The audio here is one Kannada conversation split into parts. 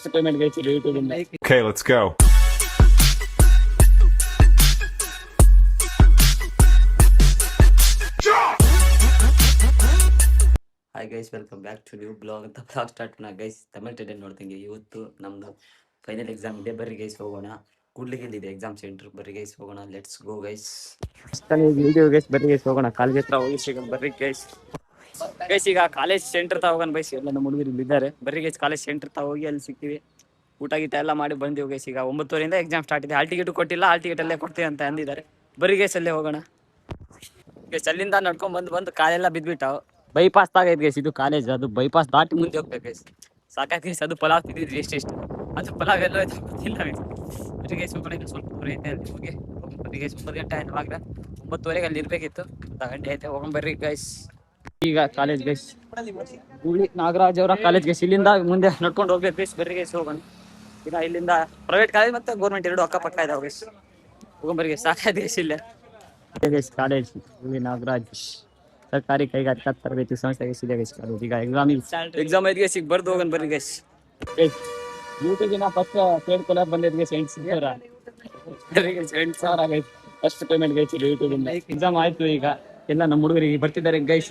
ಫಸ್ಟ್ ಪೇಮೆಂಟ್ ಗೈಸ್ ಯೂಟ್ಯೂಬ್ ಇಂದ. Okay, let's go. Hi guys, welcome back to new blog ಅಂತ ಬ್ಲಾಗ್ ಸ್ಟಾರ್ಟ್ ಮಾಡೋಣ ಗೈಸ್. ತಮಿಳ್ ಟೆಂಡರ್ ನೋಡ್ದಂಗೆ ಇವತ್ತು ನಮ್ಮದು ಫೈನಲ್ ಎಕ್ಸಾಮ್ ಇದೆ. ಬರ್ರಿ ಗೈಸ್ ಹೋಗೋಣ. ಕೂಡ್ಲಿಗೆಲ್ಲಿದೆ ಎಕ್ಸಾಮ್ ಸೆಂಟರ್. ಬರ್ರಿ ಗೈಸ್ ಹೋಗೋಣ, let's go guys. Video guys ಬರ್ರಿ ಗೈಸ್ ಹೋಗೋಣ. ಕಾಲೇಜ್ ಹತ್ರ ಹೋಗಿ ಸಿಗೋಣ ಬರ್ರಿ ಗೈಸ್. ಗೈಸ್ ಈಗ ಕಾಲೇಜ್ ಸೆಂಟರ್ ತಾ ಹೋಗೋಣ ಬೈಸ್. ಎಲ್ಲ ನಮ್ಮ ಹುಡುಗರು ಇಲ್ಲಿದ್ದಾರೆ. ಬರ್ರಿ ಗೈಸ್ ಕಾಲೇಜ್ ಸೆಂಟರ್ ತಾ ಹೋಗಿ ಅಲ್ಲಿ ಸಿಗ್ತೀವಿ. ಊಟ ಗೀಟ ಎಲ್ಲ ಮಾಡಿ ಬಂದೀವಿ ಗೈಸ್. ಈಗ 9:30 ಎಕ್ಸಾಮ್ ಸ್ಟಾರ್ಟ್ ಇದೆ. ಹಾಲ್ ಟಿಕೆಟ್ ಕೊಟ್ಟಿಲ್ಲ, ಹಾಲ್ ಟಿಕೆಟ್ ಅಲ್ಲೇ ಕೊಡ್ತೀವಿ ಅಂತ ಅಂದಿದ್ದಾರೆ. ಬರ್ರಿ ಗೈಸ್ ಅಲ್ಲೇ ಹೋಗೋಣ ಗೈಸ್. ಅಲ್ಲಿಂದ ನಡ್ಕೊಂಡ್ ಬಂದು ಕಾಲೆಲ್ಲ ಬಿದ್ಬಿಟ್ಟಾವು. ಬೈಪಾಸ್ ಆಗೈತೆ ಗೈಸ್ ಇದು ಕಾಲೇಜ್. ಅದು ಬೈಪಾಸ್ ದಾಟಿ ಮುಂದೆ ಹೋಗ್ಬೇಕು ಗೈಸ್. ಸಾಕಾಗಿ ಗೈಸ್. ಅದು ಪಲಾವ್ ತಿಂದಿದ್ವಿ ಎಷ್ಟೆಷ್ಟು. ಅದು ಪಲಾವ್ ಎಲ್ಲ ಗೊತ್ತಿಲ್ಲ ಗೈಸ್. ಬರೀ ಗೈಸ್ ಸ್ವಲ್ಪ ದೂರ ಐತೆ ಅಲ್ಲಿ ಹೋಗಿ ಬರ್ರಿ ಗೈಸ್. 9 ಗಂಟೆ ಆಯ್ತು. ಆವಾಗ 9:30 ಅಲ್ಲಿ ಇರ್ಬೇಕಿತ್ತು. ಅರ್ಧ ಗಂಟೆ ಐತೆ. ಹೋಗೋಣ ಬರ್ರಿ ಗೈಸ್. ಈಗ ಕಾಲೇಜ್ ಗೈಸ್, ಹುಳಿ ನಾಗರಾಜ್ ಅವರ ಕಾಲೇಜ್ ಗೈಸ್. ಇಲ್ಲಿಂದ ಮುಂದೆ ನಡ್ಕೊಂಡು ಹೋಗ್ಬೇಕು ಗೈಸ್. ಬರ್ರಿ ಗೈಸ್ ಹೋಗೋಣ. ಈಗ ಇಲ್ಲಿಂದ ಪ್ರೈವೇಟ್ ಕಾಲೇಜ್ ಮತ್ತೆ ಗೌರ್ಮೆಂಟ್ ಎರಡು ಅಕ್ಕಪಕ್ಕ ಇದಾವೆ ಗೈಸ್. ಹೋಗೋಣ ಗೈಸ್. ಸಾಕಾಯ್ತು ಗೈಸ್. ಇಲ್ಲೇ ಗೈಸ್ ಕಾಲೇಜ್ ಹುಳಿ ನಾಗರಾಜ್ ಸರ್ಕಾರಿ ಕೈಗಾರಿಕಾ ತರಬೇತಿ ಸಂಸ್ಥೆ ಗೈಸ್ ಇದೆ ಗೈಸ್ ಕಾಲೇಜ್. ಈಗ ಎಕ್ಸಾಮ್ ಐದು ಗೈಸ್. ಈಗ ಬರ್ದು ಹೋಗೋಣ ಬರ್ರಿ ಗೈಸ್. ಯೂಟ್ಯೂಬಿನ ಫಸ್ಟ್ ಪೇಡ್ ಕೊಲಾಬ್ ಬಂದಿದ್ದು guys 8,000 guys. First payment guys YouTube ಇಂದ. ಎಕ್ಸಾಮ್ ಆಯ್ತು. ಈಗ ಎಲ್ಲ ನಮ್ಮ ಹುಡುಗರಿಗೆ ಬರ್ತಿದ್ದಾರೆ ಗೈಸ್.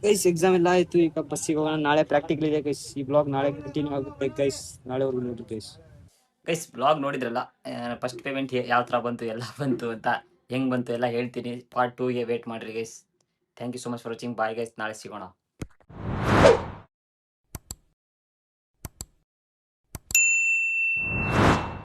ಗೈಸ್ ಎಕ್ಸಾಮ್ ಎಲ್ಲ ಆಯ್ತು. ಈಗ ಬಸ್ಸಿಗೆ ಹೋಗೋಣ. ನಾಳೆ ಪ್ರಾಕ್ಟಿಕಲ್ ಇದೆ ಗೈಸ್. ಈ ಬ್ಲಾಗ್ ನಾಳೆ ಕಂಟಿನ್ಯೂ ಆಗುತ್ತೆ ಗೈಸ್. ನಾಳೆವರೆಗೂ ನೋಡಿ ಗೈಸ್. ಗೈಸ್ ಬ್ಲಾಗ್ ನೋಡಿದ್ರಲ್ಲ, ಫಸ್ಟ್ ಪೇಮೆಂಟ್ ಯಾವ ಥರ ಬಂತು, ಎಲ್ಲ ಬಂತು ಅಂತ, ಹೆಂಗೆ ಬಂತು ಎಲ್ಲ ಹೇಳ್ತೀನಿ. ಪಾರ್ಟ್ 2ಗೆ ವೇಟ್ ಮಾಡಿರಿ guys. Thank you so much for watching. Bye guys. ನಾಳೆ ಸಿಗೋಣ.